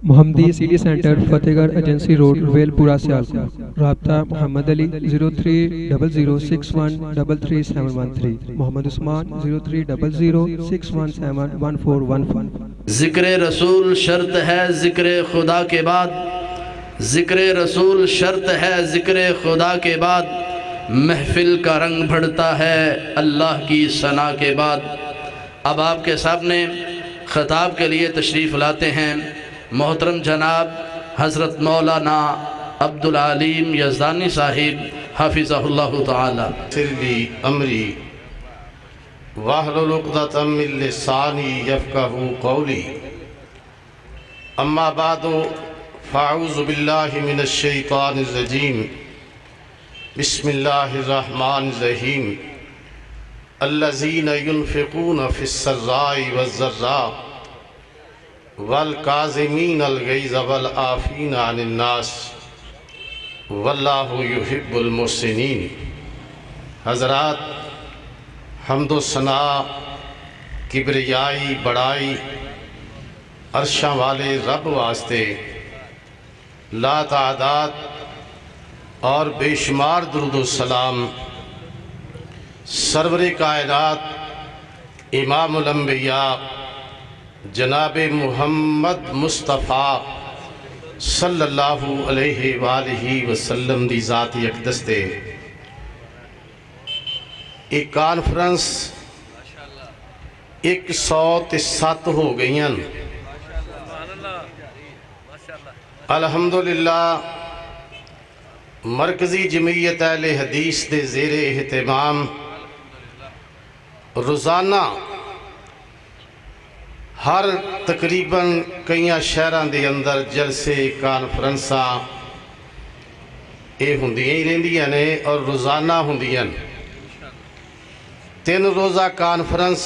محمدی city centre فتح گڑھ agency road royal پورہ سیالکوٹ۔ رابطہ محمد علی 030061337113، محمد عثمان 030061711415۔ ذکر رسول شرط ہے ذکر خدا کے بعد، ذکر رسول شرط ہے ذکر خدا کے بعد، محفل کا رنگ بڑھتا ہے اللہ کی ثنا کے بعد۔ اب آپ کے سامنے خطاب کے لیے تشریف لاتے ہیں محترم جناب حضرت مولانا عبدالعلیم یزدانی صاحب حافظہ اللہ تعالی۔ سری امری واحلل عقدۃ من لسانی یفقہوا قولی، اما بعد فاعوذ باللہ من الشیطان الرجیم، بسم اللہ الرحمن الرحیم۔ الذین ينفقون فی السراء والضراء والکاظمین الغیظ والعافین عن الناس واللہ یحب المحسنین۔ حضرات، حمد و ثنا، کبریائی، بڑائی عرشاں والے رب واسطے لا تعداد اور بے شمار درود و سلام سرور کائنات امام الانبیاء جناب محمد مصطفیٰ صلی اللہ علیہ وآلہ وسلم دی ذات اقدس دے ایک کانفرنس 107 ہو گئی ہیں۔ الحمدللہ مرکزی جمعیت اہل حدیث دے زیر اہتمام روزانہ ہر تقریباً کئی شہران دے اندر جلسے کانفرنساں ہوندیاں ہی رہندیاں نے اور روزانہ ہوندیاں۔ 3 روزہ کانفرنس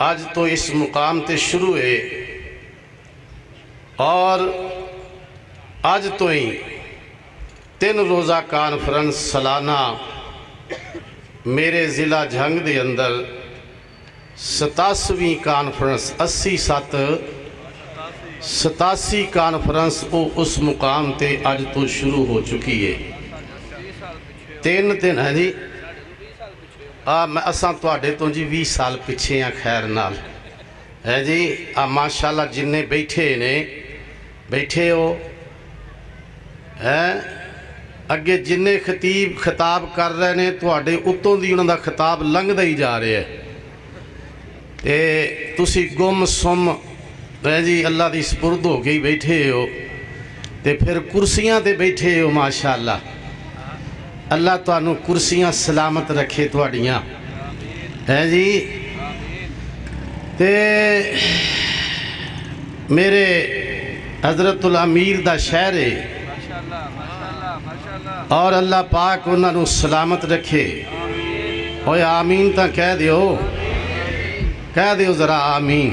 آج تو اس مقام تے شروع ہے اور آج تو ہی 3 روزہ کانفرنس سالانہ میرے ضلع جھنگ دے اندر 87ویں کانفرنس 87 کانفرنس اس مقام تے آج تو شروع ہو چکی ہے۔ 3 دن ہے جی، اساں تواڈے تو جی 20 سال پیچھے ہیں خیر نال ہے جی۔ ماشاءاللہ جنہیں بیٹھے ہو اگے جنہیں خطیب خطاب کر رہے ہیں تواڈے اتوں دی انہوں دا خطاب لنگدا ہی جا رہے ہیں تے تسی گم سم جی اللہ دی سپرد ہو گئی بیٹھے ہو تے پھر کرسیاں تے بیٹھے ہو۔ ماشاءاللہ اللہ تانوں کرسیاں سلامت رکھے تواڈیاں ہے جی۔ تے میرے حضرت الامیر دا شہر ہے اور اللہ پاک انہاں نوں سلامت رکھے۔ اوے آمین تا کہہ دیو ذرا آمین۔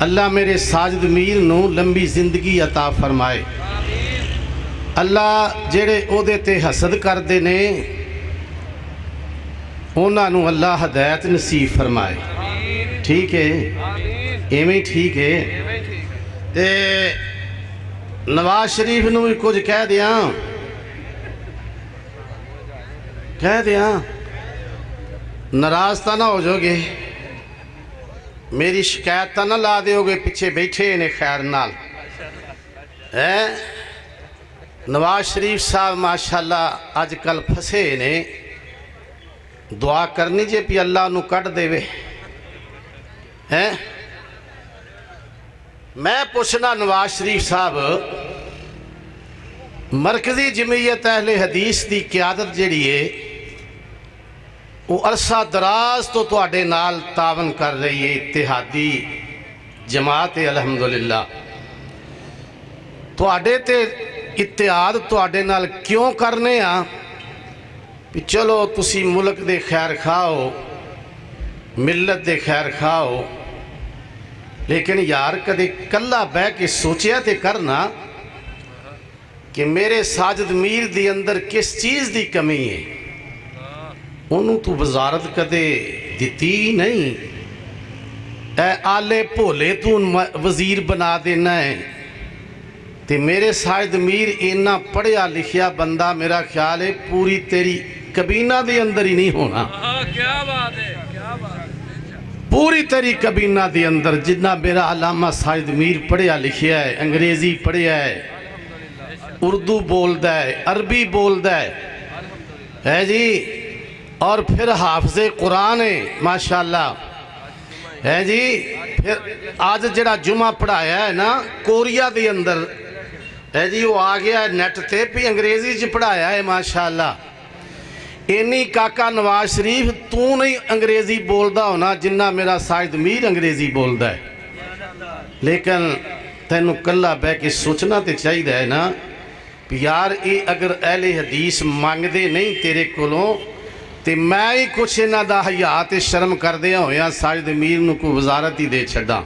اللہ میرے ساجد میر نوں لمبی زندگی عطا فرمائے۔ اللہ جڑے عہدے تے حسد کردے نے انہاں نوں اللہ ہدایت نصیب فرمائے۔ ٹھیک ہے ایویں ٹھیک ہے۔ تے نواز شریف نوں بھی کچھ کہہ دیاں ناراض تا نہ ہو جو گے، میری شکایت تا نہ لا دیو گے، پیچھے بیٹھے نے خیر نال۔ نواز شریف صاحب ماشاءاللہ آج کل پھسے نے، دعا کرنی جے پی اللہ نو کٹ دے وے۔ میں پوچھنا نواز شریف صاحب مرکزی جمعیت اہل حدیث دی قیادت جڑی ہے وہ عرصہ دراز تو تواڈے نال تعاون کر رہی ہے، اتحادی جماعت ہے الحمدللہ۔ تواڈے تے اتحاد تواڈے نال کیوں کرنے ہاں کہ چلو تسی ملک دے خیر کھاؤ، ملت دے خیر کھاؤ، لیکن یار کدے کلا بہ کے سوچیا تے کرنا کہ میرے ساجد میر دی اندر کس چیز دی کمی ہے۔ انہوں تو وزارت کدے دیتی نہیں، اے آلے بھولے تو وزیر بنا دینا ہے تے میرے ساجد میر اینا پڑھیا لکھیا بندہ میرا خیال ہے پوری تیری کابینہ دے اندر ہی نہیں ہونا. کیا بات ہے، کیا بات ہے. پوری تیری کابینہ دے اندر جتنا میرا علامہ ساجد میر پڑھیا لکھیا ہے، انگریزی پڑھیا ہے، اردو بولدا ہے، عربی بولدا ہے جی، اور پھر حافظ قرآن ہے ماشاءاللہ ہے جی. پھر آج جڑا جمعہ پڑھایا ہے نا کوریا دے اندر ہے جی، وہ آ گیا ہے نیٹ تے بھی انگریزی چ پڑھایا ہے ماشاءاللہ. اینی کاکا نواز شریف تو نہیں انگریزی بولدا ہونا جنہ میرا ساجد میر انگریزی بولدا ہے، لیکن تینوں کلا بہ کے سوچنا تے چاہیے ہے نا یار اے اگر اہل حدیث مانگدے نہیں تیرے کولوں تے میں ہی کچھ انہاں دا حیا تے شرم کردیا ہویا ساجد میر نو کوئی وزارت ہی دے چھڈاں.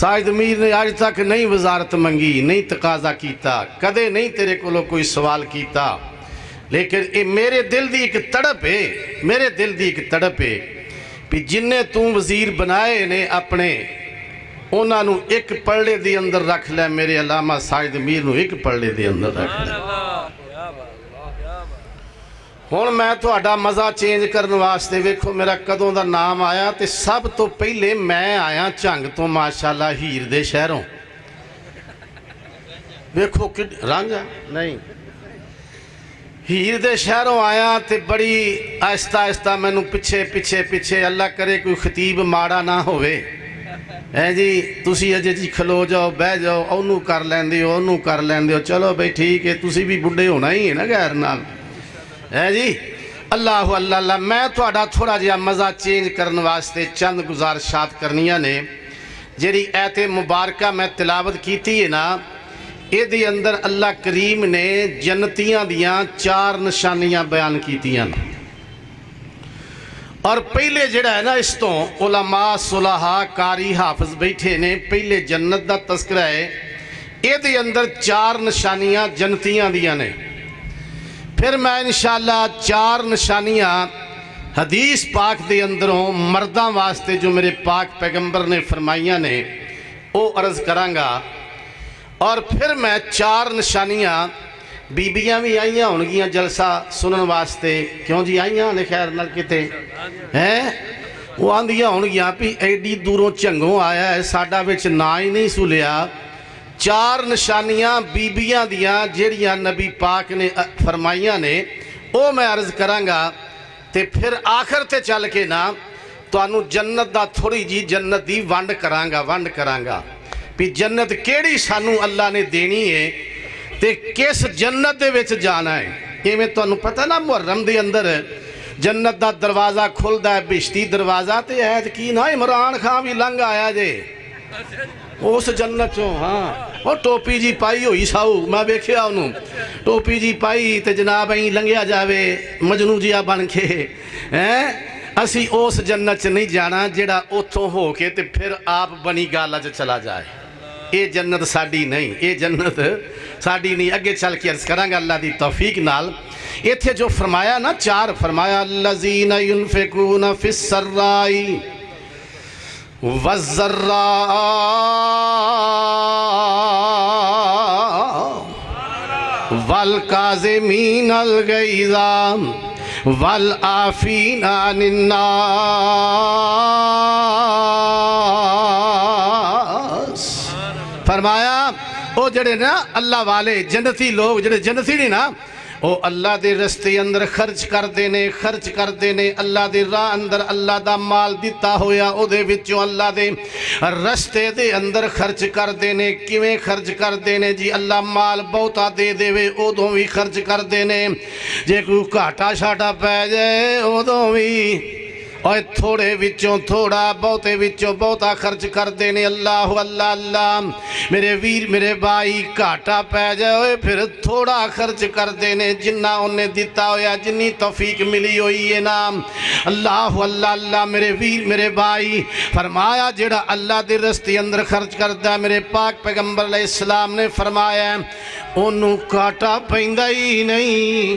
ساجد میر نے آج تک نہیں وزارت منگی، نہیں تقاضا کیتا، کدے نہیں تیرے کولوں کوئی سوال کیتا، لیکن اے میرے دل دی ایک تڑپ ہے، میرے دل دی ایک تڑپ ہے کہ جنہیں تو وزیر بنائے نے اپنے انہاں نو ایک پڑھے دی اندر رکھ لے، میرے علامہ ساجد میر نو ایک پڑھے دی اندر رکھ لے. ہن میں تہاڈا مزہ چینج کرن واسطے ویکھو میرا کدوں دا نام آیا تے سب تو پہلے میں آیا جھنگ تو ماشاءاللہ ہیر دے شہروں. ویکھو رانجھا نہیں ہیر دے شہروں آیا تے بڑی آہستہ آہستہ مینوں پیچھے پیچھے پیچھے اللہ کرے کوئی خطیب ماڑا نہ ہوئے ہے جی تسی اجے جی کھلو جاؤ بہ جاؤ اونوں کر لیندے ہو اونوں کر لیندے ہو، چلو بھئی ٹھیک ہے تسی بھی بڈھے ہونا ہی ہے نا غیر نال ہے جی. اللہ اللہ اللہ میں تہاڈا تھوڑا جہا مزہ چینج کرن واسطے چند گزارشات کرنیاں نے. جیڑی ایت مبارکہ میں تلاوت کیتی ہے نا اے دی اندر اللہ کریم نے جنتیاں دیاں 4 نشانیاں بیان کیتیاں، اور پہلے جڑا ہے نا اس تو علماء صلحاء قاری حافظ بیٹھے نے پہلے جنت دا تذکرہ ہے. اے دی اندر 4 نشانیاں جنتیاں دیاں نے. پھر میں انشاءاللہ 4 نشانیاں حدیث پاک دے اندروں مرداں واسطے جو میرے پاک پیغمبر نے فرمائیاں نے وہ عرض کرانگا، اور پھر میں 4 نشانیاں بیبیاں بھی آئیاں ہونگیاں جلسہ سنن واسطے. کیوں جی آئیاں نے خیر نال کتے ہیں وہ آندیاں ہونگیاں بھی ایڈی دوروں چنگوں آیا ہے ساڈا وچ نا ہی نہیں سلیا. 4 نشانیاں بیبیاں دیاں جیڑیاں نبی پاک نے فرمائیاں نے وہ میں عرض کرانگا تے پھر آخر تے چل کے نا تانوں جنت دا تھوڑی جی جنت دی ونڈ کرانگا بھی جنت کیڑی سانوں اللہ نے دینی ہے تے کس جنت دے وچ جانا ہے. یہ میں تانوں پتہ نا محرم دے اندر جنت دا دروازہ کھلدا ہے بہشتی دروازہ تے ہے کی نا عمران خان بھی لنگ آیا جے اس جنت چوں. ہاں وہ ٹوپی جی پائی ہوئی ساؤ میں بیکھیا انہوں ٹوپی جی پائی تے جناب این لنگیا جاوے مجنو جیا بن کے ہیں. اسی اس جنت چ نہیں جانا جڑا اتھوں ہو کے تے پھر آپ بنی گالا چ چلا جائے. اے جنت ساڈی نہیں، اے جنت ساڈی نہیں. اگے چل کے عرض کرانگا اللہ دی توفیق نال. ایتھے جو فرمایا نا 4 فرمایا الذین ينفقون فی السراء والضراء والکاظمین الغیظ والعافین عن الناس. فرمایا او جڑے نا اللہ والے جنتی لوگ جڑے جنتی نہیں نا او اللہ دے رستے اندر خرچ کر دینے اللہ دے راہ اندر اللہ دا مال دیتا ہویا او دے وچوں اللہ دے رستے دے اندر خرچ کر دینے. کیویں خرچ کر دینے جی اللہ مال بہتا دے دے وے او دوں بھی خرچ کر دینے، جے کوئی گھاٹا شاٹا پہ جائے او دوں بھی اور تھوڑے وچوں تھوڑا بہتے وچوں بہتا خرچ کر دینے. اللہ اللہ اللہ میرے ویر میرے بھائی گھاٹا پہ جائے پھر تھوڑا خرچ کر دینے جنہ انہیں دیتا ہویا جنی توفیق ملی ہوئی ہے نام. اللہ اللہ اللہ میرے ویر میرے بھائی فرمایا جڑا اللہ دے رستے اندر خرچ کرتا ہے میرے پاک پیغمبر علیہ السلام نے فرمایا انہوں گھاٹا پہندہ ہی نہیں.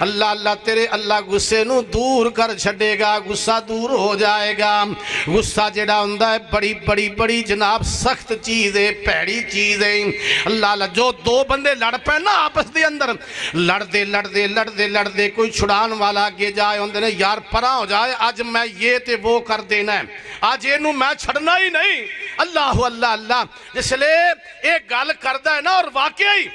اللہ اللہ تیرے اللہ غصے نو دور کر چھڑے گا، غصہ دور ہو جائے گا۔ غصہ جڑا ہوندا ہے بڑی بڑی بڑی جناب سخت چیز ہے، پیڑی چیز ہے۔ اللہ اللہ جو دو بندے لڑ پے نا آپس دے اندر، لڑدے لڑدے لڑدے لڑدے کوئی چھڑان والا اگے جائے ہوندے نے، یار پرا ہو جائے، آج میں یہ تے وہ کر دینا ہے، آج اینو میں چھڑنا ہی نہیں۔ اللہ اللہ اللہ جس لئے ایک گل کردہ ہے نا اور واقعی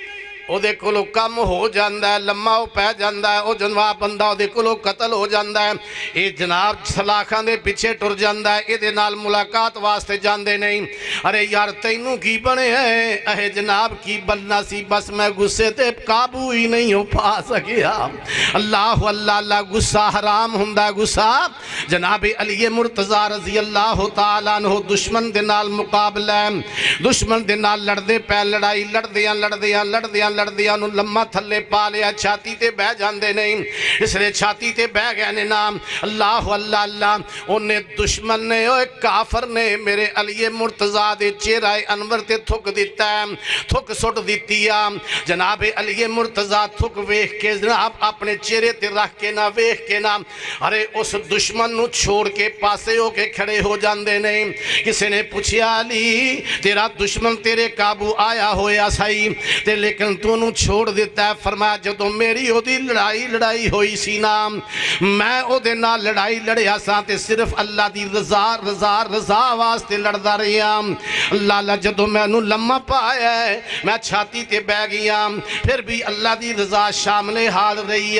او دے کولو کم ہو جاندہ ہے، لمحہ ہو پہ جاندہ ہے، او جنواب بندہ او دے کولو قتل ہو جاندہ ہے، اے جناب سلاخان دے پیچھے ٹر جاندہ ہے، اے دے نال ملاقات واسطے جاندے نہیں۔ ارے یار تینوں کی بنے ہیں، اے جناب کی بننا سی، بس میں غصے تے قابو ہی نہیں ہو پا سکیا۔ اللہ اللہ اللہ غصہ حرام ہندہ غصہ۔ جناب علی مرتضی رضی اللہ تعالیٰ عنہ دشمن دے نال مقابلہ، دشمن دے نال لڑدے پہ لڑائی، لڑدیاں لڑدیاں لڑدیاں لڑدیاں نو لمحہ تھلے پا لیا، چھاتی تے بہ جاندے نہیں، اس لئے چھاتی تے بہ گئے نے نام۔ اللہ اللہ اللہ انہیں دشمن نے کافر نے میرے علی مرتضی دے چہرہ انور تے تھک دیتا ہے، تھک سٹ دیتی ہے۔ جناب علی مرتضی تھک ویکھ کے جناب اپنے چہرے تے رکھ کے نہ ویکھ کے نہ، ارے اس دشمن نو چھوڑ کے پاسے ہو کے کھڑے ہو جاندے نہیں۔ کسی نے پوچھیا علی تیرا دشمن تیرے قابو آیا ہویا سائی تے لیکن تو نو چھوڑ دیتا ہے؟ فرمایا جدو میری او دی لڑائی ہوئی سی نام، میں او دے نہ لڑائی لڑیا ساں تے صرف اللہ دی رضا رضا رضا واسطے لڑدا رہیا۔ اللہ اللہ جدو میں نو لمحہ پایا ہے میں چھاتی تے بہ گیا، پھر بھی اللہ دی رضا شامل حال رہی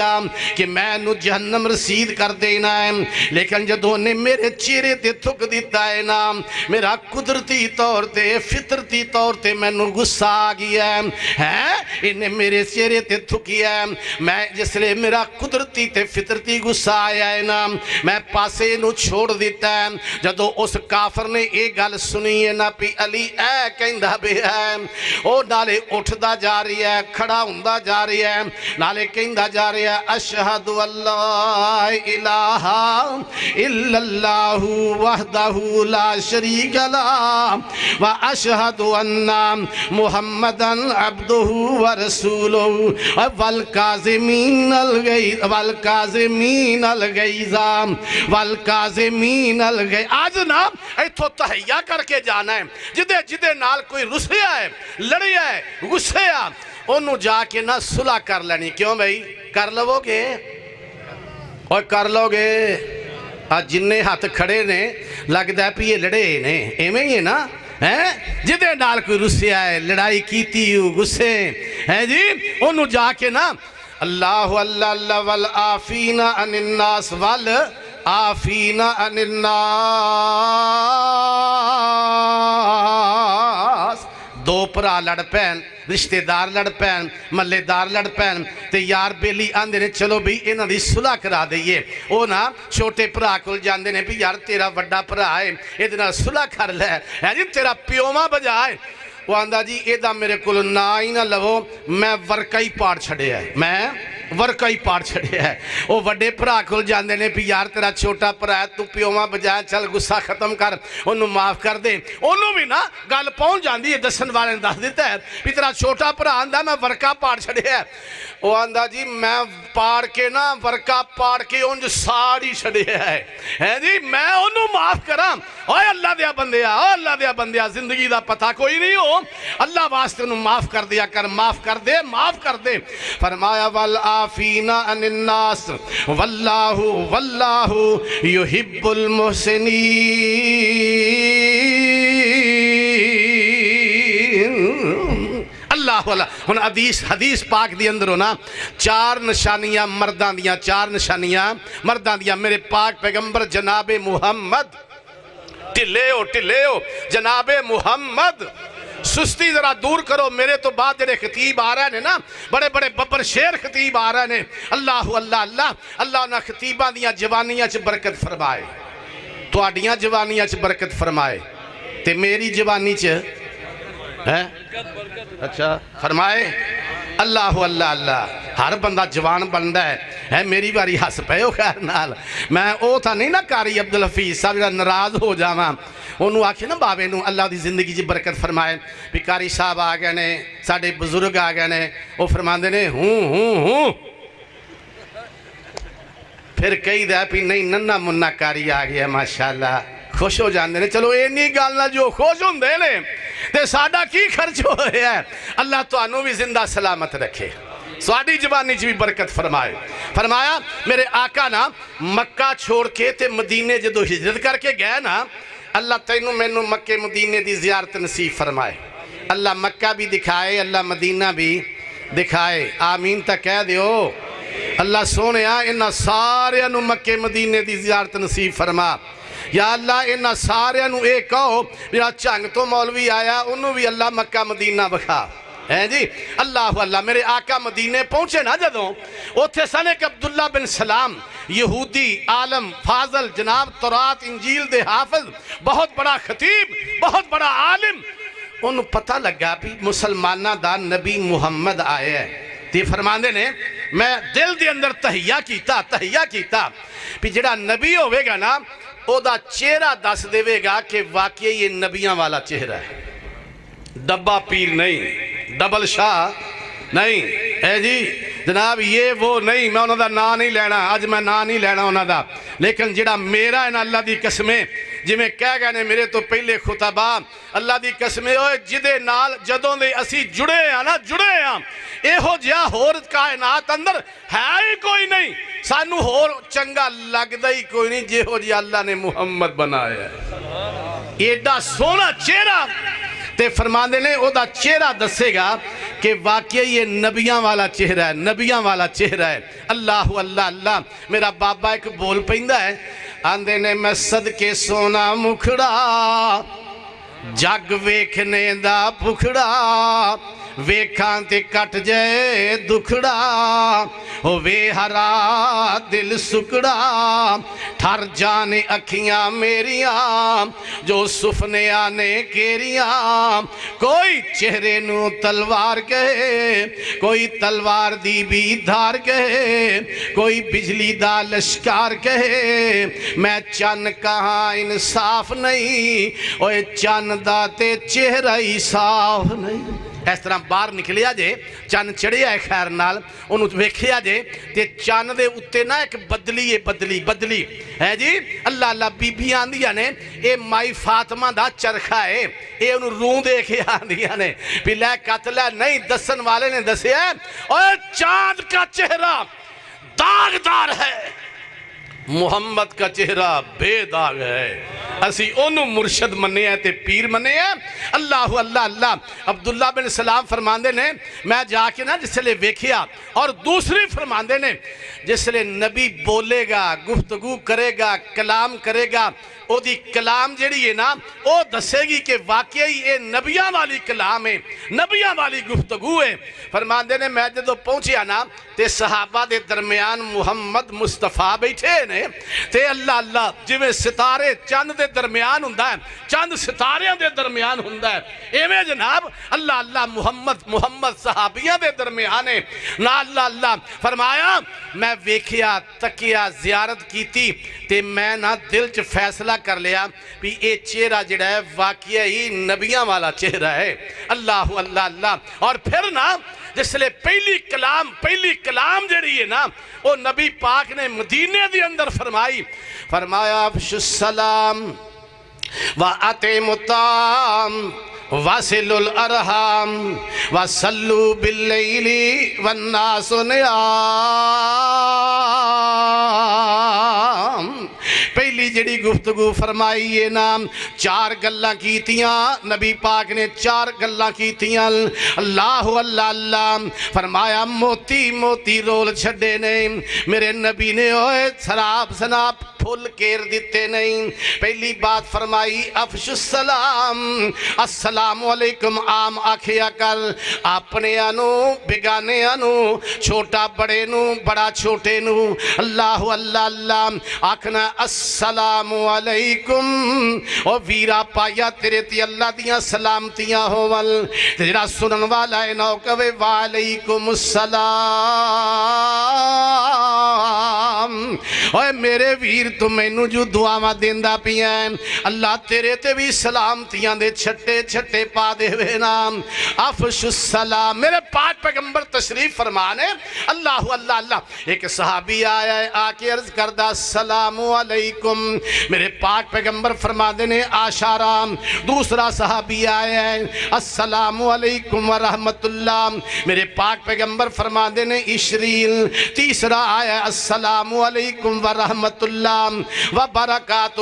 کہ میں نو جہنم رسید کر دینا ہے۔ لیکن جدو نے میرے چہرے تے تھک دیتا ہے نا، میرا قدرتی طور تے فطرتی طور تے میں نو غصہ آ گیا ہے، انہیں میرے چہرے تے تھکیا ہے، میں جس لئے میرا قدرتی تے فطرتی غصہ آیا ہے نا، میں پاسے نو چھوڑ دیتا ہے۔ جدو اس کافر نے ایک گل سنی ہے نا پی علی اے کہندہ بے ہے، او نالے اٹھدا جا رہی ہے، کھڑا ہوندہ جا رہی ہے، نالے کہندہ جا رہی ہے اشہد اللہ الہ الا اللہ وحدہ لا شریک لہ و اشہد ان محمدن عبدہ ورسولہ والکاظمین الغیظ والکاظمین الغیظ والکاظمین الغیظ۔ آج نا ایتھو تحیہ کر کے جانا ہے، جدے نال کوئی رسیا ہے، لڑیا ہے، غصیا انہوں جا کے نا صلح کر لینی۔ کیوں بھئی کر لو گے اور کر لو گے؟ آج جننے ہاتھ کھڑے نے لگتا ہے پی یہ لڑے نے ایمیں ہی ہے نا، جدے نال کوئی رسیا ہے، لڑائی کیتی ہو، غصے ہیں جی، انہوں جا کے نا اللہ اللہ اللہ والآفین عن الناس والآفین عن الناس۔ دو پرا لڑ پین، رشتہ دار لڑ پین، ملے دار لڑ پین تے یار بیلی آندے نے چلو بھی انہاں دی صلح کرا دئیے۔ او نا چھوٹے پرا کول جاندے نے بھی یار تیرا وڈا پرا ہے ادنا صلح کر لے، یعنی تیرا پیوما بجائے۔ وہ آندہ جی ایدہ میرے کول نا ہی نہ لو، میں ورکائی پاڑ چھڑے ہے، میں ورکائی پاڑ چھڑے ہے۔ وہ وڈے پرا کول جاندے نے بھی یار تیرا چھوٹا پرا ہے، تو پیوما بجائے چل غصہ ختم کر، انہوں معاف کر دے۔ انہوں بھی نا گل پہنچ جاندی ہے، دسن والے نے دس دیتا ہے بھی تیرا چھوٹا پرا آندہ میں ورکا پاڑ چھڑے ہے۔ وہ آندہ جی میں پاڑ کے نا ورکا پاڑ کے انج ساڑی چھڑے ہے جی، میں انہوں معاف کرام۔ اوہ اللہ دیا بندیا، اوہ اللہ دیا بندیا، زندگی دا پتہ کوئی نہیں ہو، اللہ واسطے انہوں معاف کر دیا کر، معاف کر دے، معاف کر دے۔ فرمایا والآفین عن الناس واللہ واللہ یحب المحسنین۔ اللہ اللہ ہن حدیث پاک دی اندر ہونا چار نشانیاں مردان دیاں، چار نشانیاں مردان دیاں۔ میرے پاک پیغمبر جناب محمد ٹلے ہو جناب محمد، سستی ذرا دور کرو، میرے تو بعد جڑے خطیب آ رہے ہیں نا، بڑے بڑے ببر شیر خطیب آ رہے ہیں، اللہ اللہ اللہ اللہ انہاں خطیباں دیاں جوانیاں چ برکت فرمائے، تواڈیاں جوانیاں چ برکت فرمائے تے میری جوانی چ اچھا فرمائے۔ اللہ اللہ اللہ ہر بندہ جوان بندہ ہے، میری باری ہس پہ ہو خیر نال، میں او تھا نہیں نا قاری عبدالحفیظ صاحب جڑا ناراض ہو جاواں، انہوں آکھے نا بابے نو اللہ دی زندگی جی برکت فرمائے، بھی قاری صاحب آ گئے نے، ساڑھے بزرگ آ گئے نے، وہ فرماندے نے ہوں پھر کئی دے بھی نہیں ننا منا کاری آ گیا ماشاءاللہ خوش ہو جاندے نے چلو اینی گل نہ جو خوش ہوندے نے تے ساڈا کی خرچ ہویا ہے اللہ تانوں بھی زندہ سلامت رکھے سواڈی زبانی چ بھی برکت فرمائے فرمایا میرے آقا نا مکہ چھوڑ کے تے مدینے جدو ہجرت کر کے گئے نا اللہ تینوں مینوں مکے مدینے دی زیارت نصیب فرمائے اللہ مکہ بھی دکھائے اللہ مدینہ بھی دکھائے آمین تا کہہ دیو اللہ سونے انہاں سارے نو مکے مدینے دی زیارت نصیب فرما یا اللہ انہاں سارے نو اے کہو میرا چنگ تو مولوی آیا انہوں بھی اللہ مکہ مدینہ بکھا ہے جی اللہ اللہ میرے آقا مدینے پہنچے نا جدوں اوتھے سن ایک عبداللہ بن سلام یہودی عالم فاضل جناب تورات انجیل دے حافظ بہت بڑا خطیب بہت بڑا عالم انہوں پتہ لگا بھی مسلمانہ دا نبی محمد آئے ہیں تے فرماندے نے میں دل دے اندر تحیہ کیتا بھی جڑا نبی ہوئے گا نا او دا چہرہ دس دے گا کہ واقعی یہ نبیاں والا چہرہ ہے ڈبہ پیر نہیں ڈبل شاہ نہیں اے جی جناب یہ وہ نہیں میں انہوں دا نا نہیں لینا آج میں نا نہیں لینا انہوں دا لیکن جڑا میرا ہے نا اللہ دی قسمیں جی میں کہہ گئے نے میرے تو پہلے خطبہ اللہ دی قسمیں اوہ جدے نال جدوں دے اسی جڑے ہیں نا جڑے ہیں اے ہو جیا ہور کائنات اندر ہے ہی کوئی نہیں سانو ہور چنگا لگ دا ہی کوئی نہیں جے ہو جیا اللہ نے محمد بنایا ہے ایڈا سونا چہرہ تے فرماندے نے او دا چہرہ دسے گا کہ واقعی یہ نبیاں والا چہرہ ہے نبیاں والا چہرہ ہے اللہ اللہ اللہ میرا بابا ایک بول پہندہ ہے آندے نے میں صدقے سونا مکھڑا جگ ویکھنے دا پکھڑا ویکھاں تے کٹ جائے دکھڑا ہووے ہرا دل سکڑا ٹھر جانے اکھیاں میریاں جو سفنے آنے کیریاں کوئی چہرے نو تلوار کہے کوئی تلوار دی بھی دھار کہے کوئی بجلی دا لشکار کہے میں چن کہاں انصاف نہیں اوے چن دا تے چہرہ ہی صاف نہیں اس طرح باہر نکلیا جے چند چڑھیا ہے خیر نال انہوں ویکھیا جے تے چند دے اتے نا ایک بدلی ہے جی اللہ اللہ بی بی آندیا نے اے مائی فاطمہ دا چرخہ ہے اے انہوں رون دے کے آندیا نے بھی لے قتل ہے نہیں دسن والے نے دسے ہے اور چاند کا چہرہ داغدار ہے محمد کا چہرہ بے داغ ہے اسی انہوں مرشد منے ہیں تے پیر منے ہیں اللہ اللہ اللہ عبداللہ بن سلام فرماندے نے میں جا کے نا جس لئے ویکھیا اور دوسری فرماندے نے جس لئے نبی بولے گا گفتگو کرے گا کلام کرے گا او دی کلام جڑی ہے نا او دسے گی کہ واقعی اے نبیاں والی کلام ہے نبیاں والی گفتگو ہے فرماندے نے میں جدو پہنچیا نا تے صحابہ دے درمیان محمد مصطفیٰ بیٹھے نے تے اللہ اللہ جویں ستارے چند دے درمیان ہندہ ہے چند ستاریاں دے درمیان ہندہ ہے اے میں جناب اللہ اللہ محمد صحابیاں دے درمیان ہے نا اللہ اللہ فرمایا میں ویکھیا تکیا زیارت کیتی تے میں نا دل چ فیصلہ کر لیا بھی اے چہرہ جڑا ہے واقعی نبیاں والا چہرہ ہے اللہ اللہ اللہ اور پھر نا جس لئے پہلی کلام جڑی ہے نا وہ نبی پاک نے مدینے دی اندر فرمایا افشو السلام وَأَطِعِمُ الطَّعَامَ وَصِلُوا الْأَرْحَامَ وَصَلُّوا بِاللَّيْلِ وَالنَّاسُ نِيَامٌ پہلی جڑی گفتگو فرمائیے نام چار گلاں کیتیاں نبی پاک نے چار گلاں کیتیاں اللہ اللہ اللہ فرمایا موتی موتی رول چھڑے نہیں میرے نبی نے ہوئے سراب سناب پھول کیر دیتے نہیں پہلی بات فرمائی افش السلام السلام علیکم عام آکھیا کر اپنے انو بگانے انو چھوٹا بڑے نو بڑا چھوٹے نو اللہ اللہ اللہ آکھنا السلام علیکم او ویرا پایا تیرے تی اللہ دیاں سلامتیاں ہوول تیرا سنن والا ہے نوکوے وعلیکم السلام اوے میرے ویر تو مینوں جو دعاواں دیندا پیا اللہ تیرے تے بھی سلامتیاں دے چھٹے چھٹے پا دے وے نام افش السلام میرے پاک پیغمبر تشریف فرمانے اللہ اللہ اللہ ایک صحابی آیا ہے آ کے عرض کردہ السلام علیکم میرے پاک پیغمبر فرما دینے آشارام دوسرا صحابی آیا ہے السلام علیکم ورحمت اللہ میرے پاک پیغمبر فرما دینے عشرین تیسرا آیا السلام علیکم ورحمت اللہ وبرکاتہ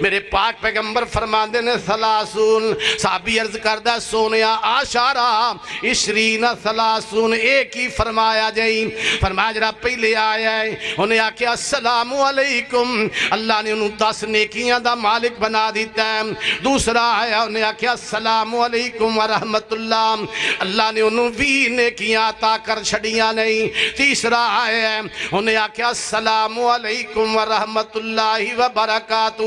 میرے پاک پیغمبر فرما دینے ثلاثون صحابی عرض کردہ سونیا آشارام عشرین ثلاثون ایک ہی فرمایا جائیں فرمایا جرا پہلے آیا ہے انہیں آکے السلام علیکم اللہ نے انہوں 10 نیکیاں دا مالک بنا دیتا ہے دوسرا آیا انہیں آکے السلام علیکم ورحمت اللہ اللہ نے انہوں 20 نیکیاں عطا کر چھڑیاں نہیں تیسرا آیا ہے انہیں آکے السلام علیکم ورحمت اللہ وبرکاتہ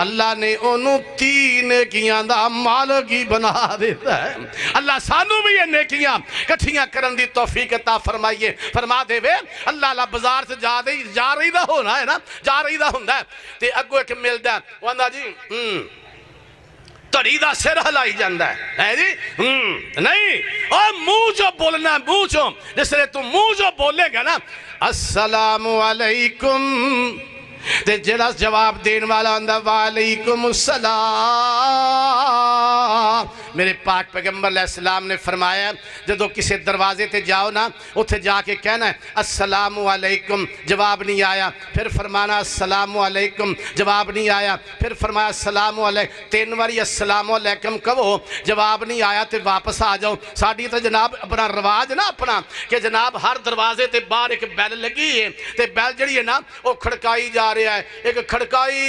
اللہ نے انہوں 3 نیکیاں دا مالک ہی بنا دیتا ہے اللہ سانو بھی یہ نیکیاں کٹھیاں کرن دی توفیق عطا فرمائیے فرما دے وے اللہ اللہ بازار سے جا رہی دا ہونا ہے نا جا رہی دا ہوندہ ہے تے اگو ایک ملدہ ہے وہاں جی تڑی دا سر ہلائی جاندہ ہے جی نہیں اور منہ جو بولنا ہے منہ جو جس لئے تو منہ جو بولے گا نا السلام علیکم تے جلس جواب دین والا اندہ وعلیکم السلام میرے پاک پیغمبر علیہ السلام نے فرمایا جدو کسی دروازے تے جاؤ نا اتھے جا کے کہنا ہے السلام علیکم جواب نہیں آیا پھر فرمانا السلام علیکم جواب نہیں آیا پھر فرمایا السلام علیکم 3 واری السلام علیکم کہو جواب نہیں آیا تے واپس آ جاؤ ساڑھی تو جناب اپنا رواج نا اپنا کہ جناب ہر دروازے تے باہر ایک بیل لگی ہے تے بیل جڑی ہے نا وہ کھڑکائی جا رہا ہے ایک کھڑکائی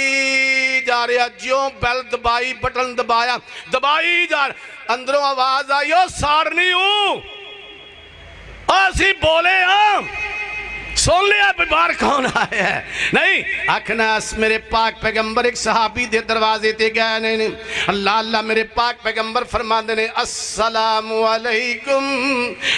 جا رہا ہے جیوں بیل دبائی بٹن دبایا دبائی جا رہا اندروں آواز آئی ہو سارنی ہوں ایسی بولے ہم سن لیا باہر کون آیا ہے نہیں اکھنا میرے پاک پیغمبر ایک صحابی دے دروازے تے گئے نہیں اللہ اللہ میرے پاک پیغمبر فرما دینے السلام علیکم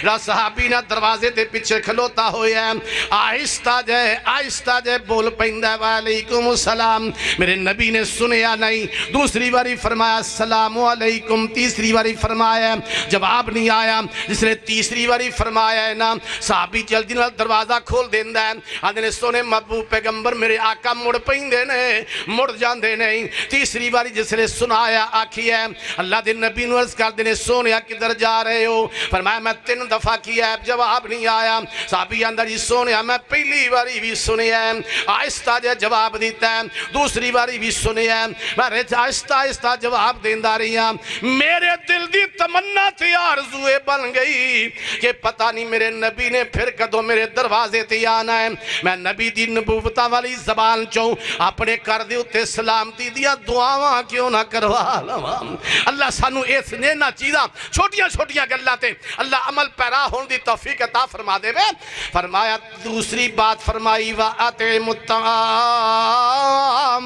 را صحابی نا دروازے تے پیچھے کھلوتا ہویا ہے آہستہ جائے بول پہندہ وعلیکم السلام میرے نبی نے سنیا نہیں دوسری باری فرمایا السلام علیکم تیسری باری فرمایا جواب نہیں آیا جس نے تیسری باری فرمایا ہے نا صحابی جلدی نال دروازہ کھول دیندہ ہے آدھے نے سونے محبوب پیغمبر میرے آقا مڑ پہندے نے مڑ جاندے نہیں تیسری باری جس نے سنایا آکھی ہے اللہ دے نبی نو عرض کر دینے سونے کدھر جا رہے ہو فرمایا میں 3 دفعہ کیا ہے جواب نہیں آیا صحابی اندر جی سونے میں پہلی باری بھی سنے ہیں آہستہ جواب دیتا ہے دوسری باری بھی سنے ہیں میں آہستہ جواب دیندہ رہی ہیں میرے دل دی تمنا تھی آرزوے بن گئی کہ پتہ نہیں میرے نبی نے پھر کدو میرے دروازے تے آنا ہے میں نبی دی نبوتہ والی زبان چوں اپنے کر دے اتے سلامتی دیا دعاواں کیوں نہ کروا لواں اللہ سانو اس نے نہ چیزاں چھوٹیاں گلہ تے اللہ عمل پیرا ہون دی توفیق عطا فرما دے وے فرمایا دوسری بات فرمائی وَأَطْعِمُ الطَّعَامَ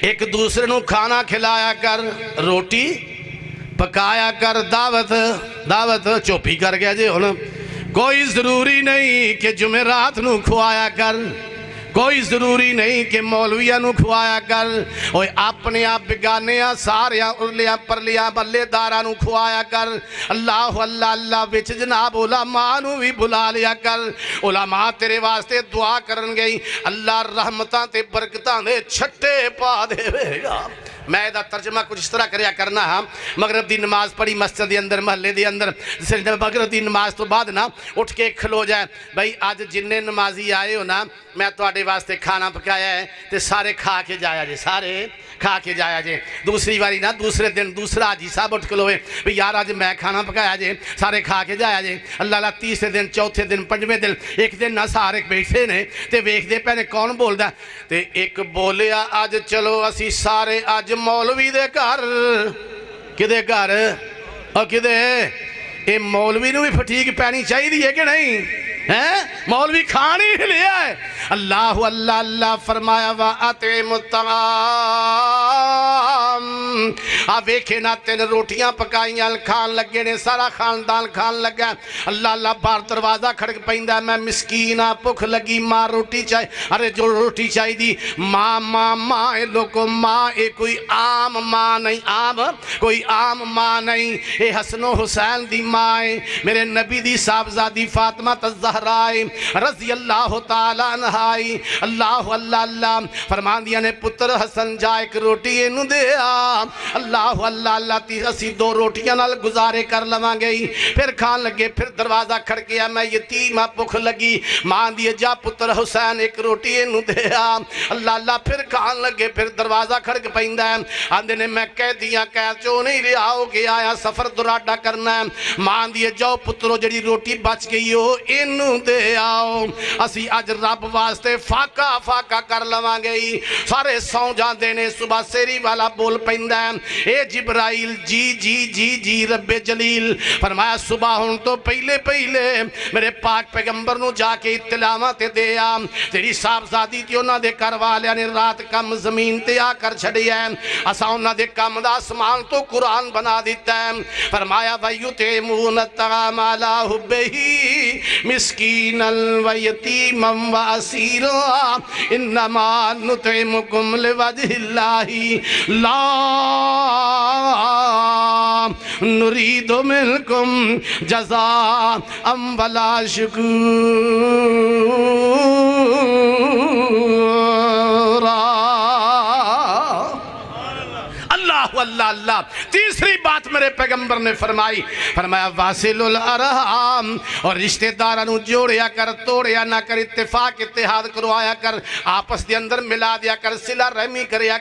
ایک دوسرے نو کھانا کھلایا کر روٹی پکایا کر دعوت چوپی کر گیا جے ہونا کوئی ضروری نہیں کہ جمعرات نو کھوایا کر کوئی ضروری نہیں کہ مولویہ نو کھوایا کر اوہ اپنے آپ بگانیاں ساریاں ارلیاں پرلیاں بلے دارہ نو کھوایا کر اللہ اللہ اللہ وچ جناب علماء نو بھی بلا لیا کر علماء تیرے واسطے دعا کرن گئی اللہ رحمتاں تے برکتاں دے چھٹے پا دے وے گا میں دا ترجمہ کچھ اس طرح کریا کرنا ہاں مغرب دی نماز پڑھی مسجد دی اندر محلے دی اندر مغرب دی نماز تو بعد نا اٹھ کے کھلو جائے بھئی آج جننے نمازی آئے ہو نا میں تو آڑے واسطے کھانا پکایا ہے تے سارے کھا کے جایا جے سارے کھا کے جایا جے دوسری باری نا دوسرے دن دوسرا آجی صاحب اٹھ کھلوئے بھئی یار آج میں کھانا پکایا جے سارے کھا کے جایا جے اللہ اللہ تیسرے دن چوتھے دن پنجویں دن ایک دن نا سارے بیٹھے نے تے ویکھ دے پہنے کون بول دا تے ایک بولیا آج چلو اسی سارے آج مولوی دے گھر کدے گھر اور کدے اے مولوی نو بھی پھٹیک پینی چاہی دی ہے کہ نہیں مولوی کھانی ہی لیا ہے اللہ اللہ اللہ فرمایا وَأَطْعِمُ الطَّعَامَ ویکھے نا 3 روٹیاں پکائیاں کھان لگے نے سارا خاندان کھان لگا اللہ اللہ باہر دروازہ کھڑک پیندا میں مسکین ہاں بھوک لگی ماں روٹی چاہے ارے جو روٹی چاہی دی ماں ماں ماں اے لوگو ماں اے کوئی عام ماں نہیں کوئی عام ماں نہیں اے حسن و حسین دی ماں اے میرے نبی دی صاحبزادی فاطمہ الزہرا رضی اللہ تعالیٰ عنہ اللہ اللہ اللہ فرمان دیا نے پتر حسن جا ایک روٹی اینو دے اللہ اللہ اللہ تی اسی 2 روٹیاں نال گزارے کر لواں گئی پھر کھان لگے پھر دروازہ کھڑکیا میں یتیم بھوک لگی ماں دیے جا پتر حسین ایک روٹی اینو دے اللہ اللہ پھر کھان لگے پھر دروازہ کھڑک پیندا ہے آندے نے میں کہہ دیا قید چوں نہیں رہا ہو کے آیا سفر دراڈا کرنا ہے ماں دیے جاؤ پترو جڑی روٹی بچ گئی ہو اینو دے آؤ اسی اج رب واسطے فاقہ فاقہ کر لواں گئی سارے سو جاندے نے صبح سیری والا بول پیندا ہے اے جبرائیل جی جی جی جی رب جلیل فرمایا صبح ہون تو پہلے پہلے میرے پاک پیغمبر نو جا کے اطلاعات تے دے تیری صاحبزادی تے انہاں دے گھر والیاں نے رات کم زمین تے آ کر چھڑیا اساں انہاں دے کم دا آسمان تو قرآن بنا دیتا ہے فرمایا وَيُطْعِمُونَ الطَّعَامَ عَلَىٰ حُبِّهِ مِسْكِينًا وَيَتِيمًا وَأَسِيرًا إِنَّمَا نُطْعِمُكُمْ لِوَجْهِ اللَّهِ لَا نُرِيدُ مِنكُمْ جَزَاءً وَلَا شُكُورًا اللہ اللہ تیسری بات میرے پیغمبر نے فرمایا واصل الارحام اور رشتہ دارانو جوڑیا کر توڑیا نہ کر اتفاق اتحاد کروایا کر آپس دے اندر ملا دیا کر صلہ رحمی کریا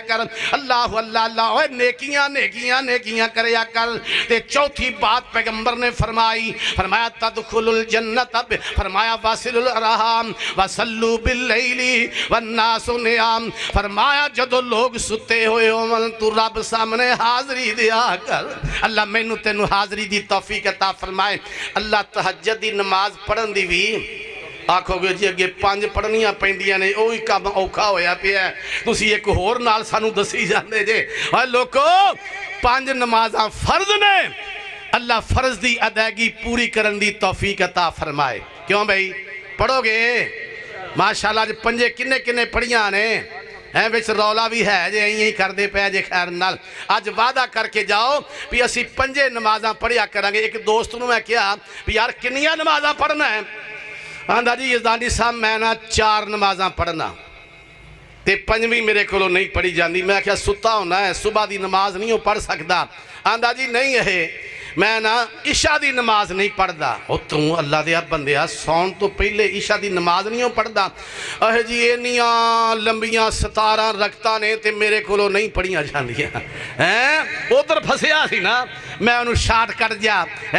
کر اللہ اللہ اللہ اوہ نیکیاں نیکیاں نیکیاں کریا کر تے چوتھی بات پیغمبر نے فرمایا تدخل الجنت فرمایا واصل الارحام وصلو باللیلی والناس نیام فرمایا جدو لوگ ستے ہوئے تو رب سامنے حاضری دیا کر اللہ میں نو تینو حاضری دی توفیق عطا فرمائے اللہ تہجد دی نماز پڑھن دی بھی آکھو گے جی اگے 5 پڑھنیاں پہندیاں نے اوہی کام اوکھا ہویا پیا ہے تسی ایک ہور نال سانو دسی جاندے جے اور لوگو 5 نمازاں فرض نے اللہ فرض دی ادائیگی پوری کرن دی توفیق عطا فرمائے کیوں بھئی پڑھو گے ماشاءاللہ جو 5 کنے پڑھیاں نے ویچ رولا بھی ہے جے یہی کر دے پہ جے خیر نال آج وعدہ کر کے جاؤ بھی اسی 5 نمازاں پڑھیا کریں گے ایک دوست نے میں کیا بھی یار کنیاں نمازاں پڑھنا ہے آندھا جی یزدانی صاحب میں نا 4 نمازاں پڑھنا تے 5ویں میرے کولو نہیں پڑھی جاندی میں کیا ستا ہونا ہے صبح دی نماز نہیں ہو پڑھ سکتا آندھا جی نہیں ہے میں نا عشاء دی نماز نہیں پڑھ دا او تو اللہ دیا بندیا سون تو پہلے عشاء دی نماز نہیں پڑھ دا جی اینیاں لمبیاں 17 رکھتا نے تے میرے کولو نہیں پڑھیاں جاندیاں ادھر پھسیا سی نا میں انہوں شارٹ کر دیا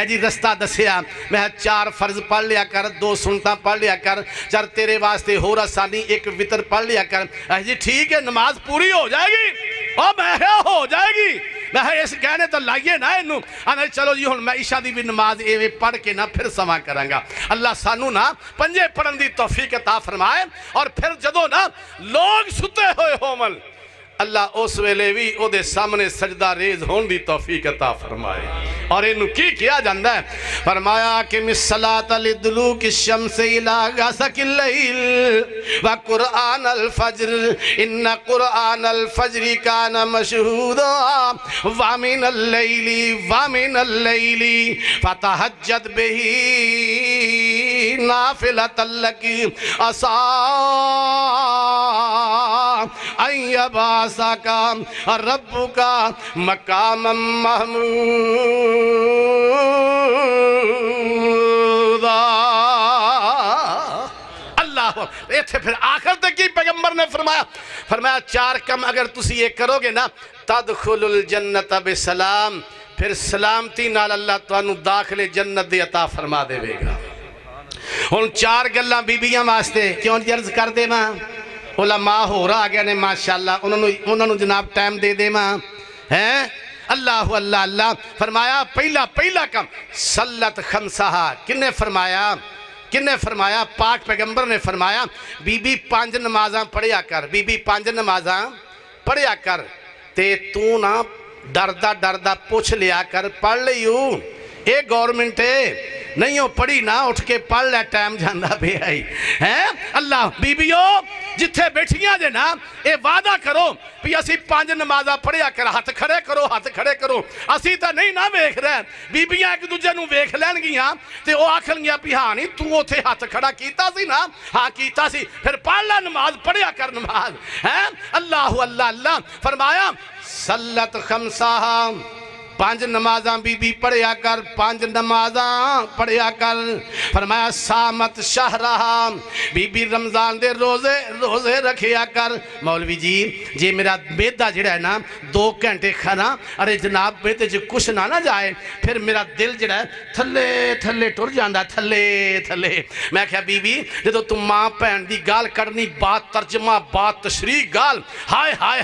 جی رستہ دسیا میں 4 فرض پڑھ لیا کر 2 سنتاں پڑھ لیا کر 4 تیرے واسطے ہو رسانی 1 وطر پڑھ لیا کر جی ٹھیک ہے نماز پوری ہو جائے گی اور میں ہو جائے گی میں اس کہنے تو لائیے نا انہوں آنے چلو جی ہوں میں عشاء دی بھی نماز ایوے پڑھ کے نا پھر سما کریں گا اللہ سانو نا 5 پڑھن دی توفیق عطا فرمائے اور پھر جدو نا لوگ ستے ہوئے ہومل اللہ اس ویلے بھی او دے سامنے سجدہ ریز ہون دی توفیق عطا فرمائے اور انہوں کی کیا جاندہ ہے فرمایا کہ مِسْصَلَاةَ لِدْلُوكِ الشَّمْسِ إِلَىٰ غَسَقِ اللَّيْلِ وَقُرْآنَ الْفَجْرِ إِنَّ قُرْآنَ الْفَجْرِ كَانَ مَشْهُودًا وَمِنَ اللَّيْلِ فَتَهَجَّدْ بِهِ نَافِلَةً لَكِ عَسَىٰ أَن يَبْعَثَكَ رَبُّكَ مَقَامًا محمودا اللہ ایتھے پھر آخر تک کی پیغمبر نے فرمایا 4 کم اگر تسی یہ کرو گے نا تدخل الجنت بسلام پھر سلامتی نال اللہ توانو داخل جنت دی عطا فرما دے گا ان 4 گلاں بیبیاں واسطے کیوں عرض کر دے ماں علماء ہو رہا گیا نے ماشاءاللہ انہوں نے جناب ٹائم دے دے ماں ہیں اللہ اللہ اللہ فرمایا پہلا کم صلت خمسہا کنے فرمایا پاک پیغمبر نے فرمایا بی بی 5 نمازاں پڑھیا کر بی بی 5 نمازاں پڑھیا کر تے تو نا ڈردہ پوچھ لیا کر پڑھ لیو اے گورنمنٹ نہیں ہو پڑھی نہ اٹھ کے پڑھ لے ٹائم جاندہ بھی آئی ہیں اللہ بیبیو جتھے بیٹھیاں دے نا اے وعدہ کرو بھی اسی 5 نمازہ پڑھیا کر ہاتھ کھڑے کرو اسی تا نہیں نہ ویکھ رہے بیبیاں ایک دوجہ نو ویکھ لین گیاں تے او آکھن گیا بھی ہاں نہیں تو اوتھے ہاتھ کھڑا کیتا سی نا ہاں کیتا سی پھر پڑھ لے نماز پڑھیا کر نماز ہیں اللہ اللہ اللہ فرمایا صلت خمسہ 5 نمازاں بی بی پڑھیا کر 5 نمازاں پڑھیا کر فرمایا سامت شہرہ بی بی رمضان دے روزے رکھیا کر مولوی جی میرا بیدہ جڑا ہے نا 2 گھنٹے کھانا ارے جناب بیدے جو کچھ نہ جائے پھر میرا دل جڑا ہے تھلے ٹر جاندہ تھلے میں کہا بی بی جدو تم ماں پہن دی گال کرنی بات ترجمہ بات تشریح گال ہائے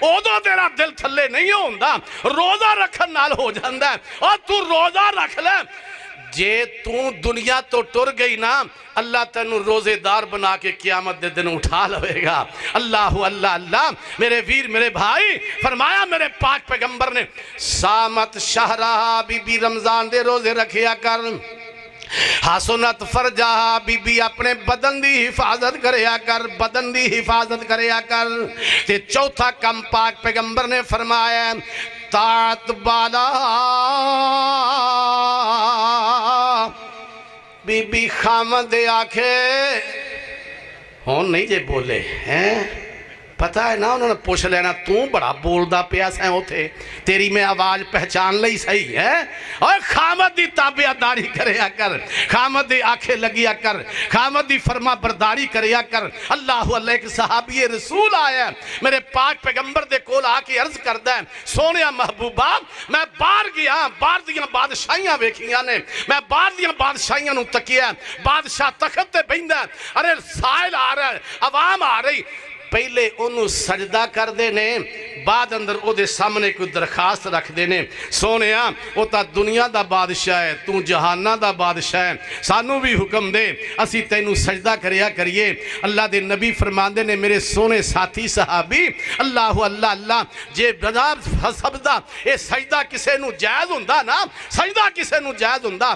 اوہ تیرا دل تھلے نہیں ہوندہ روزہ رکھن نال ہو جاندہ ہے اور تو روزہ رکھ لے جے تو دنیا تو ٹر گئی نا اللہ تنو روزے دار بنا کے قیامت دے دن اٹھا لوے گا اللہ اللہ اللہ میرے ویر میرے بھائی فرمایا میرے پاک پیغمبر نے سامت شہرہ بی بی رمضان دے روزے رکھیا کر حسنت فرجہ بی بی اپنے بدن دی حفاظت کریا کر تے چوتھا کم پاک پیغمبر نے فرمایا طاعت بالا بی بی خامد آکھے ہون نہیں جے بولے ہیں پتہ ہے نا انہوں نے پوچھ لینا تو بڑا بول دا پیاس ہیں ہوتے تیری میں آواز پہچان لئی صحیح ہے اور خامد دی تابعداری کریا کر خامد دی آنکھیں لگیا کر خامد دی فرما برداری کریا کر اللہ اللہ ایک صحابی رسول آیا میرے پاک پیغمبر دے کول آکے عرض کردہ ہے سونیا محبوبہ میں باہر دیاں بادشاہیاں ویکھیاں نے میں باہر دیاں بادشاہیاں نو تکیا بادشاہ تخت تے بیندہ ارے سائل آ رہا ہے عوام آ رہی پہلے انہوں سجدہ کر دینے بعد اندر او دے سامنے کوئی درخواست رکھ دینے سونیا او تا دنیا دا بادشاہ ہے تو جہانہ دا بادشاہ ہے سانو بھی حکم دے اسی تینوں سجدہ کریا کریے اللہ دے نبی فرمان دے نے میرے سونے ساتھی صحابی اللہ اللہ اللہ جے بناب سبدہ اے سجدہ کسے نو جائز ہوندہ نا سجدہ کسے نو جائز ہوندہ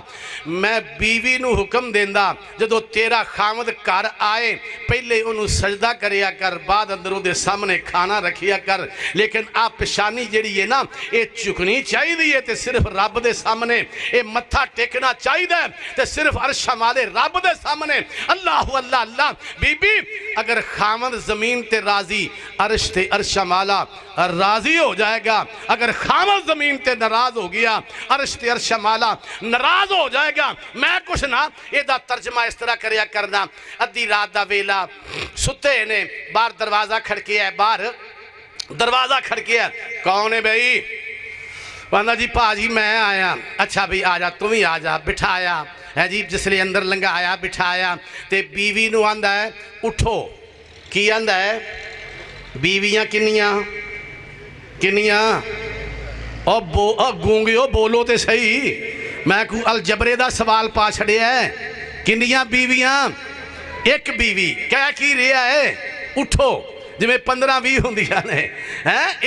میں بیوی نو حکم دیندہ جدو تیرا خامد کار آئے پہلے انہوں سجدہ کریا کر بعد اندروں دے سامنے کھانا رکھیا کر لیکن آپ پشانی جڑی ہے نا اے چکنی چاہی دیئے تے صرف رب دے سامنے اے متھا ٹیکنا چاہی دے تے صرف عرش مالے رب دے سامنے اللہ اللہ اللہ بی بی اگر خامد زمین تے راضی عرش تے عرش مالا راضی ہو جائے گا اگر خامد زمین تے ناراض ہو گیا عرش تے عرش مالا ناراض ہو جائے گا میں کچھ نہ اے دا ترجمہ اس طرح کریا کرنا ادھی رات دا ویلا ستے نے باہر دروازہ کھڑکیا ہے باہر دروازہ کھڑکیا ہے کون ہے بھئی وہاں جی پاجی میں آیا اچھا بھی آجا تم ہی آجا بٹھایا ہے جی جس لئے اندر لنگا آیا بٹھایا تے بیوی نو آندہ ہے اٹھو کی آندہ ہے بیویاں کنیاں اور گونگیو بولو تے صحیح میں کو الجبرے دا سوال پا چھڑے ہے کنیاں بیویاں ایک بیوی کہہ کی رہا ہے اٹھو جی میں 15-20 ہوں دیا نے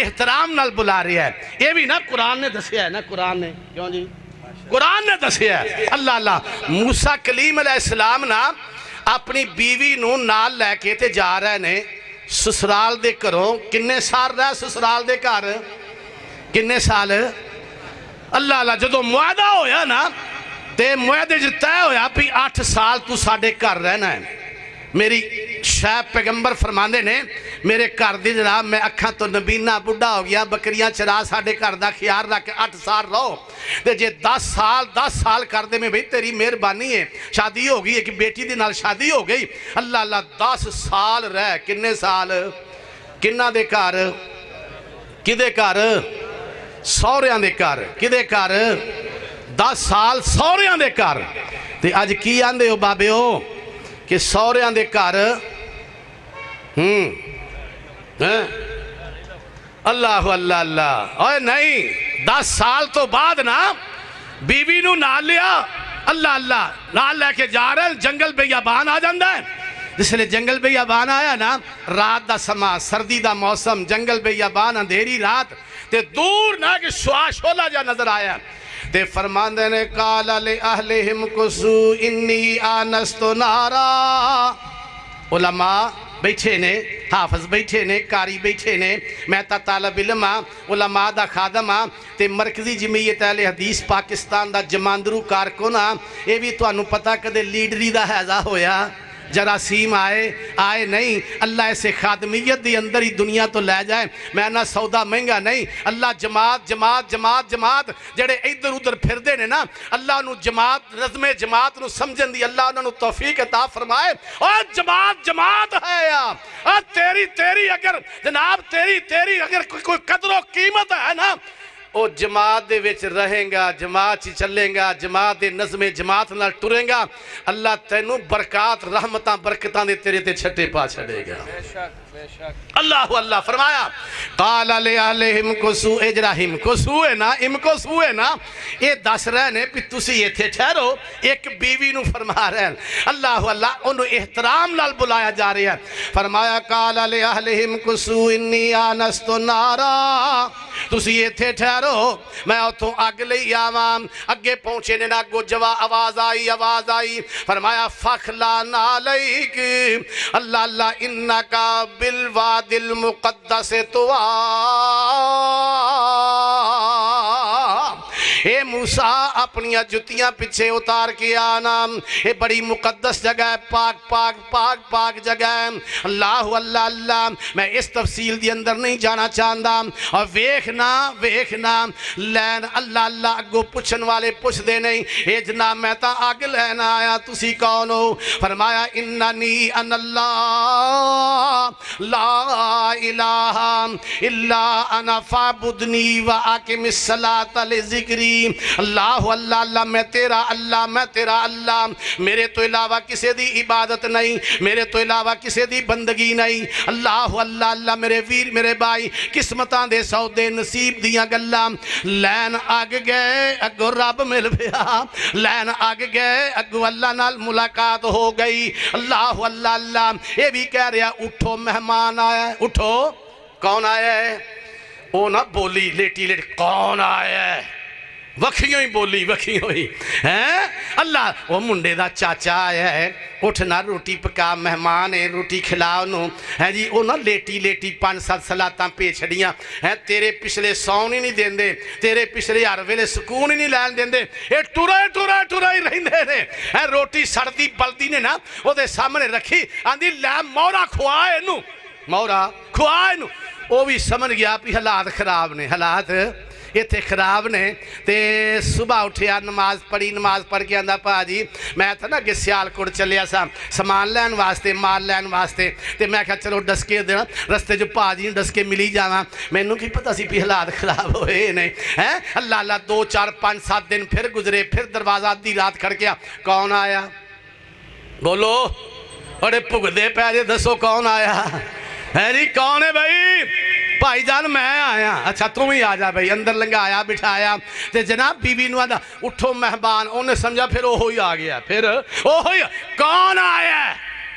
احترام نال بلا رہا ہے یہ بھی نا قرآن نے دسیا ہے نا قرآن نے کیوں جی قرآن نے دسیا ہے اللہ اللہ موسیٰ کلیم علیہ السلام نا اپنی بیوی نو نال لے کے تے جا رہے نے سسرال دے کروں کنے سال رہا سسرال دے کار کنے سال اللہ اللہ جدو معاہدہ ہویا نا تے معاہدے جتے ہویا پی 8 سال تو ساڑھے کر رہنا ہے میری شاہ پیغمبر فرماندے نے میرے کر دی جناب میں اکھاں تو نبینہ بڑھا ہو گیا بکریاں چرا ساڑھے کر دا خیار رکھ 8 سال رہو دے جے 10 سال کر دے میں بھئی تیری مہربانی ہے شادی ہو گئی ایک بیٹی دی نال شادی ہو گئی اللہ اللہ 10 سال رہ کنے سال کنہ دے کار کدے کار سوریاں دے کار کدے کار 10 سال سوریاں دے کار تے آج کی آندے ہو بابے ہو کہ سوریاں دے کار اللہ اللہ اللہ اوہ نہیں 10 سال تو بعد نا بیوی نو نال لیا اللہ اللہ نال لے کے جا رہے جنگل بیابان آ جاندہ ہے جس لئے جنگل بیابان آیا نا رات دا سما سردی دا موسم جنگل بیابان اندھیری رات تے دور نہ کہ شولا جا نظر آیا تے فرماندے نے قال لأہلہم کسو انی آنست نارا علماء بیٹھے نے حافظ بیٹھے نے قاری بیٹھے نے میں تا طالب علم علماء دا خادم تے مرکزی جمعیت اہل حدیث پاکستان دا جماندرو کارکن اے بھی تو انہوں پتا کدے لیڈری دا حیضہ ہویا جراثیم آئے نہیں اللہ ایسے خادمیت دی اندر ہی دنیا تو لے جائے میں نہ سودا مہنگا نہیں اللہ جماعت جڑے ادھر ادھر پھر دینے نا اللہ انہوں جماعت نظم جماعت انہوں سمجھن دی اللہ انہوں توفیق عطا فرمائے اور جماعت ہے یا اور تیری اگر جناب تیری اگر کوئی قدر و قیمت ہے نا او جماعت دے وچ رہیں گا جماعت چی چلیں گا جماعت دے نظم جماعت نہ ٹریں گا اللہ تینوں برکات رحمتاں برکتاں دے تیرے تے چھٹے پا چھڑے گا اللہ فرمایا قال لأہلہم کسو اجراہم کسو ہے نا ام کسو ہے نا یہ دس رہنے پی تسی یہ تھے ٹھہرو ایک بیوی نو فرما رہے ہیں اللہ انہوں احترام نال بلایا جا رہے ہیں فرمایا قال لأہلہم کسو انی آنست نارا تسی یہ تھے ٹھہرو میں اتھوں آگ لئی آوام اگے پہنچے نے نا گو جوا آواز آئی فرمایا فخلا نالیک اللہ انکا بالواد المقدس توا اے موسیٰ اپنی جتیاں پچھے اتار کے آنا اے بڑی مقدس جگہ ہے پاک جگہ ہے اللہ میں اس تفصیل دی اندر نہیں جانا چاہتا اور ویکھنا لین اللہ اگو پوچھن والے پوچھ دے نہیں اے جناب میں تا آگ لین آیا تسی کون ہو فرمایا اننی ان اللہ لا الہ الا انا فعبدنی وآکم الصلاة لذکری اللہ میں تیرا اللہ میرے تو علاوہ کسے دی عبادت نہیں میرے تو علاوہ کسے دی بندگی نہیں اللہ میرے ویر میرے بھائی قسمتاں دے سودے نصیب دیاں گلاں لین آگ گئے اگو رب مل بیا لین آگ گئے اگو اللہ نال ملاقات ہو گئی اللہ یہ بھی کہہ رہا اٹھو مہمان آیا ہے اٹھو کون آیا ہے او نہ بولی لیٹی کون آیا ہے وکھیوں ہی بولی وکھیوں ہی اللہ وہ منڈے دا چاچا آیا ہے اٹھنا روٹی پکا مہمان ہے روٹی کھلاؤ نو ہے جی وہ نہ لیٹی 5-7 صلاتاں پہ چھڑیاں تیرے پچھلے سون ہی نہیں دین دے تیرے پچھلے ہر ویلے سکون ہی نہیں لین دین دے اے ٹورا ہی رہن دے روٹی سڑتی بلدی نے نا وہ دے سامنے رکھی آندھی لے مورا کھوائے نو وہ بھی سمجھ گیا پی حالات خراب نے حالات یہ تھے خراب نے تے صبح اٹھیا نماز پڑھ کے آندھا پا جی میں تھا نا کہ سیال کوڑ چلیا سا سامان لین واسطے مال لین واسطے تے میں کہا چلو ڈسکے دینا رستے جو پا جی ڈسکے ملی جانا میں نو کی پتہ سی پی حالات خراب ہوئے نہیں اللہ 2 4 5 7 دن پھر گزرے پھر دروازہ دی رات کھڑ گیا کون آیا بولو بڑے پگدے پہلے دسو کون آیا ہے جی کون ہے بھائی جان میں آیا اچھا تم ہی آجا بھائی اندر لنگایا بٹھایا تے جناب بیوی نو آدھا اٹھو مہمان انہیں سمجھا پھر اوہی آ گیا پھر اوہی کون آیا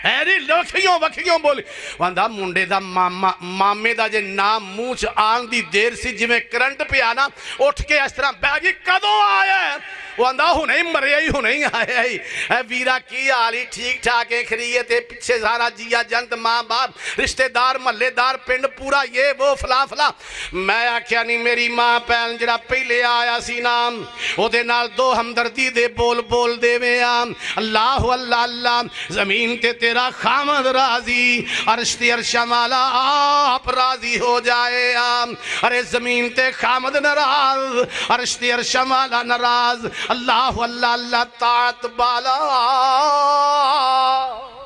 ہے وکھیوں بولی وہاں منڈے دا مامے دا جے نام موچ آن دی دیر سی جی میں کرنٹ پہ آنا اٹھ کے اس طرح بیگی کدوں آیا ہے وہ اندھا ہوں نہیں مریا ہی ہوں نہیں آیا ہی ویرہ کی آلی ٹھیک ٹھاکیں کھریے پچھے سارا جیا جنت ماں باپ رشتہ دار ملے دار پنڈ پورا یہ وہ فلا میں آکھیا نہیں میری ماں پہن جڑا پہلے آیا سی نام وہ دے نال 2 ہمدردی دے بول دے میں اللہ زمین تے تیرا خامد راضی عرش تے عرشہ مالا آپ راضی ہو جائے ارے زمین تے خامد ناراض عرش تے عرشہ مالا ناراض اللہ طاعت بالا